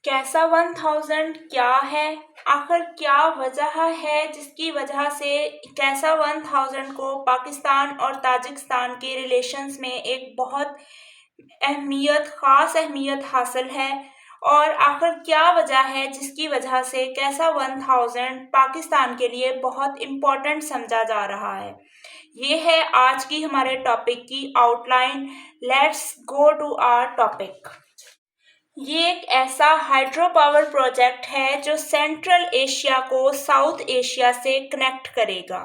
कैसा 1000 क्या है, आखिर क्या वजह है जिसकी वजह से कैसा 1000 को पाकिस्तान और ताजिकिस्तान के रिलेशंस में एक बहुत ख़ास अहमियत हासिल है। और आखिर क्या वजह है जिसकी वजह से कैसा 1000 पाकिस्तान के लिए बहुत इम्पोर्टेंट समझा जा रहा है। ये है आज की हमारे टॉपिक की outline. Let's go to our topic. ये एक ऐसा हाइड्रो पावर प्रोजेक्ट है जो सेंट्रल एशिया को साउथ एशिया से कनेक्ट करेगा।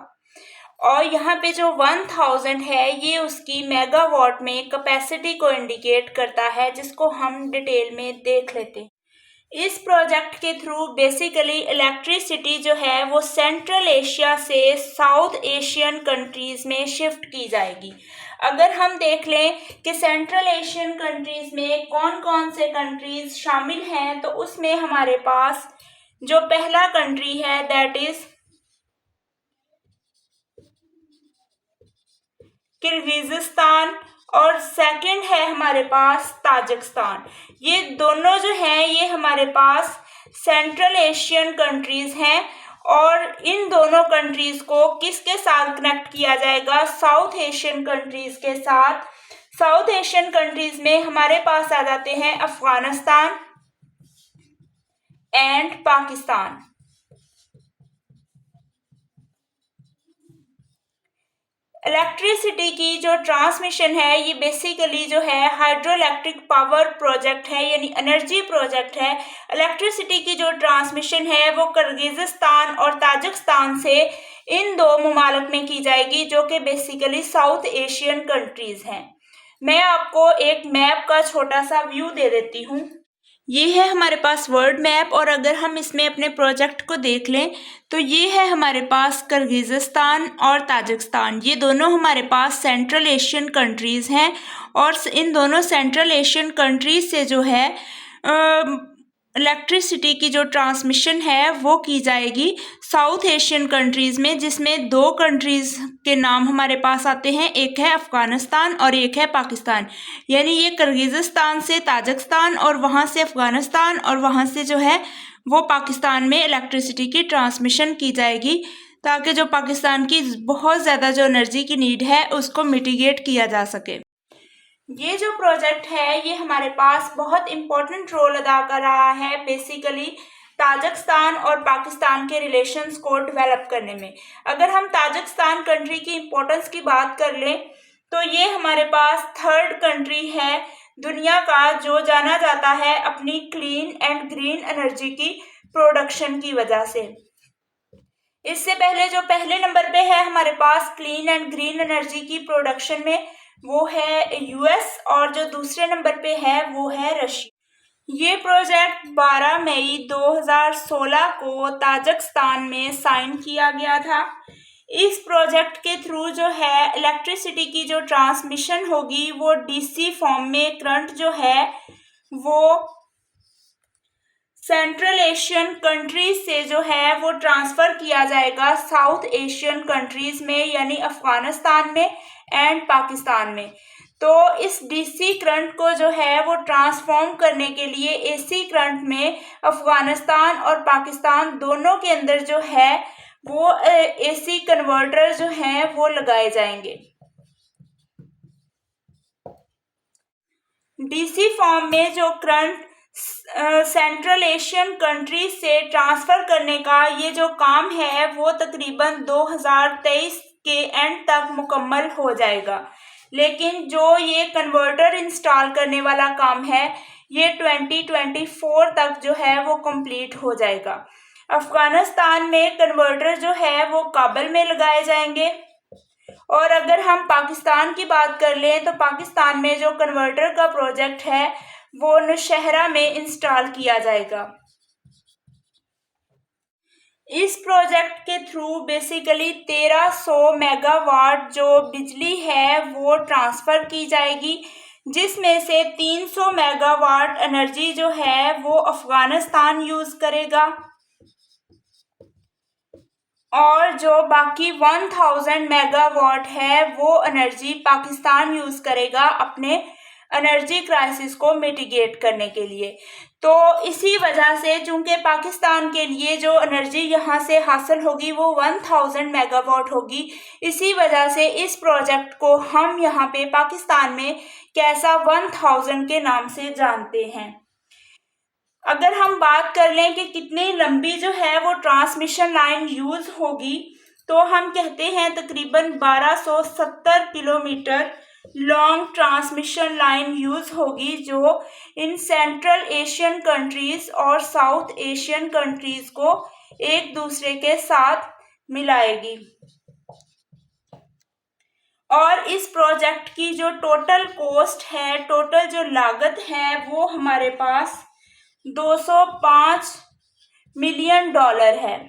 और यहाँ पे जो 1000 है ये उसकी मेगावाट में कैपेसिटी को इंडिकेट करता है, जिसको हम डिटेल में देख लेते हैं। इस प्रोजेक्ट के थ्रू बेसिकली इलेक्ट्रिसिटी जो है वो सेंट्रल एशिया से साउथ एशियन कंट्रीज़ में शिफ्ट की जाएगी। अगर हम देख लें कि सेंट्रल एशियन कंट्रीज़ में कौन कौन से कंट्रीज़ शामिल हैं, तो उसमें हमारे पास जो पहला कंट्री है दैट इज़ किर्गिज़स्तान और सेकंड है हमारे पास ताजिकिस्तान। ये दोनों जो हैं ये हमारे पास सेंट्रल एशियन कंट्रीज़ हैं। और इन दोनों कंट्रीज़ को किसके साथ कनेक्ट किया जाएगा? साउथ एशियन कंट्रीज़ के साथ। साउथ एशियन कंट्रीज़ में हमारे पास आ जाते हैं अफगानिस्तान एंड पाकिस्तान। इलेक्ट्रिसिटी की जो ट्रांसमिशन है ये बेसिकली जो है हाइड्रो इलेक्ट्रिक पावर प्रोजेक्ट है, यानी एनर्जी प्रोजेक्ट है। इलेक्ट्रिसिटी की जो ट्रांसमिशन है वो किर्गिज़स्तान और ताजिकिस्तान से इन दो ममालिक में की जाएगी, जो कि बेसिकली साउथ एशियन कंट्रीज़ हैं। मैं आपको एक मैप का छोटा सा व्यू दे देती हूँ। ये है हमारे पास वर्ल्ड मैप, और अगर हम इसमें अपने प्रोजेक्ट को देख लें तो ये है हमारे पास किर्गिज़स्तान और ताजिकिस्तान। ये दोनों हमारे पास सेंट्रल एशियन कंट्रीज़ हैं, और इन दोनों सेंट्रल एशियन कंट्रीज़ से जो है इलेक्ट्रिसिटी की जो ट्रांसमिशन है वो की जाएगी साउथ एशियन कंट्रीज़ में, जिसमें दो कंट्रीज़ के नाम हमारे पास आते हैं, एक है अफ़गानिस्तान और एक है पाकिस्तान। यानी ये किर्गिज़स्तान से ताजिकिस्तान और वहाँ से अफ़गानिस्तान और वहाँ से जो है वो पाकिस्तान में इलेक्ट्रिसिटी की ट्रांसमिशन की जाएगी, ताकि जो पाकिस्तान की बहुत ज़्यादा जो एनर्जी की नीड है उसको मिटिगेट किया जा सके। ये जो प्रोजेक्ट है ये हमारे पास बहुत इम्पोर्टेंट रोल अदा कर रहा है बेसिकली ताजिकिस्तान और पाकिस्तान के रिलेशंस को डेवलप करने में। अगर हम ताजिकिस्तान कंट्री की इम्पोर्टेंस की बात कर लें तो ये हमारे पास थर्ड कंट्री है दुनिया का, जो जाना जाता है अपनी क्लीन एंड ग्रीन एनर्जी की प्रोडक्शन की वजह से। इससे पहले जो पहले नंबर पे है हमारे पास क्लीन एंड ग्रीन एनर्जी की प्रोडक्शन में वो है यूएस, और जो दूसरे नंबर पे है वो है रशिया। ये प्रोजेक्ट 12 मई 2016 को ताजिकिस्तान में साइन किया गया था। इस प्रोजेक्ट के थ्रू जो है इलेक्ट्रिसिटी की जो ट्रांसमिशन होगी वो डीसी फॉर्म में करंट जो है वो सेंट्रल एशियन कंट्रीज से जो है वो ट्रांसफ़र किया जाएगा साउथ एशियन कंट्रीज़ में, यानी अफ़गानिस्तान में एंड पाकिस्तान में। तो इस डीसी करंट को जो है वो ट्रांसफॉर्म करने के लिए एसी करंट में अफ़गानिस्तान और पाकिस्तान दोनों के अंदर जो है वो एसी कन्वर्टर जो हैं वो लगाए जाएंगे। डीसी फॉर्म में जो करंट सेंट्रल एशियन कंट्री से ट्रांसफ़र करने का ये जो काम है वो तकरीबन 2023 के एंड तक मुकम्मल हो जाएगा, लेकिन जो ये कन्वर्टर इंस्टॉल करने वाला काम है ये 2024 तक जो है वो कंप्लीट हो जाएगा। अफ़गानिस्तान में कन्वर्टर जो है वो काबुल में लगाए जाएंगे, और अगर हम पाकिस्तान की बात कर लें तो पाकिस्तान में जो कन्वर्टर का प्रोजेक्ट है वो नौशहरा में इंस्टॉल किया जाएगा। इस प्रोजेक्ट के थ्रू बेसिकली 1300 मेगावाट जो बिजली है वो ट्रांसफ़र की जाएगी, जिसमें से 300 मेगावाट एनर्जी जो है वो अफ़गानिस्तान यूज़ करेगा, और जो बाकी 1000 मेगावाट है वो एनर्जी पाकिस्तान यूज़ करेगा अपने एनर्जी क्राइसिस को मिटिगेट करने के लिए। तो इसी वजह से चूंकि पाकिस्तान के लिए जो एनर्जी यहाँ से हासिल होगी वो 1000 मेगावाट होगी, इसी वजह से इस प्रोजेक्ट को हम यहाँ पे पाकिस्तान में कैसा 1000 के नाम से जानते हैं। अगर हम बात कर लें कि कितनी लंबी जो है वो ट्रांसमिशन लाइन यूज होगी, तो हम कहते हैं तकरीबन 1270 kilometre long transmission line use होगी, जो इन सेंट्रल एशियन कंट्रीज और साउथ एशियन कंट्रीज को एक दूसरे के साथ मिलाएगी। और इस प्रोजेक्ट की जो टोटल कॉस्ट है, टोटल जो लागत है, वो हमारे पास $205 मिलियन है।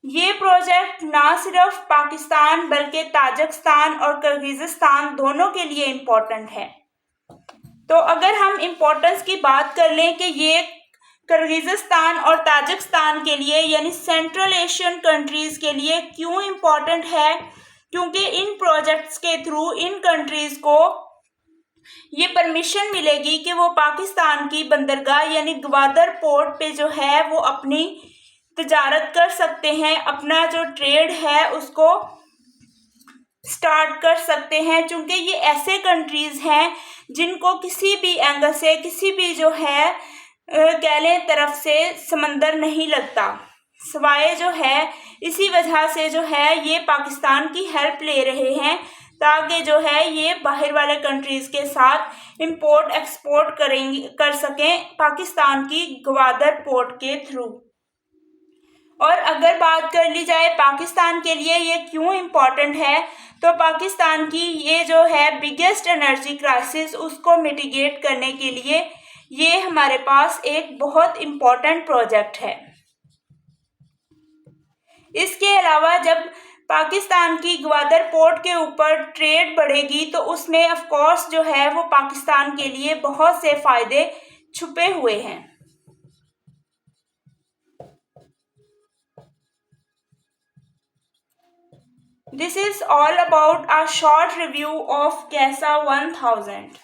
ये प्रोजेक्ट ना सिर्फ पाकिस्तान बल्कि ताजिकिस्तान और किर्गिज़स्तान दोनों के लिए इम्पोर्टेंट है। तो अगर हम इम्पोर्टेंस की बात कर लें कि ये किर्गिज़स्तान और ताजिकिस्तान के लिए यानी सेंट्रल एशियन कंट्रीज़ के लिए क्यों इम्पोर्टेंट है, क्योंकि इन प्रोजेक्ट्स के थ्रू इन कंट्रीज़ को ये परमिशन मिलेगी कि वो पाकिस्तान की बंदरगाह यानी ग्वादर पोर्ट पे जो है वो अपनी तिजारत कर सकते हैं, अपना जो ट्रेड है उसको स्टार्ट कर सकते हैं, क्योंकि ये ऐसे कंट्रीज हैं जिनको किसी भी एंगल से, किसी भी जो है कह लें तरफ से समंदर नहीं लगता सवाए जो है, इसी वजह से जो है ये पाकिस्तान की हेल्प ले रहे हैं ताकि जो है ये बाहर वाले कंट्रीज के साथ इंपोर्ट एक्सपोर्ट कर सकें पाकिस्तान की ग्वादर पोर्ट के थ्रू। और अगर बात कर ली जाए पाकिस्तान के लिए ये क्यों इम्पोर्टेंट है, तो पाकिस्तान की ये जो है बिगेस्ट एनर्जी क्राइसिस उसको मिटिगेट करने के लिए ये हमारे पास एक बहुत इम्पोर्टेंट प्रोजेक्ट है। इसके अलावा जब पाकिस्तान की ग्वादर पोर्ट के ऊपर ट्रेड बढ़ेगी तो उसमें ऑफ कोर्स जो है वो पाकिस्तान के लिए बहुत से फायदे छुपे हुए हैं। This is all about a short review of CASA 1000.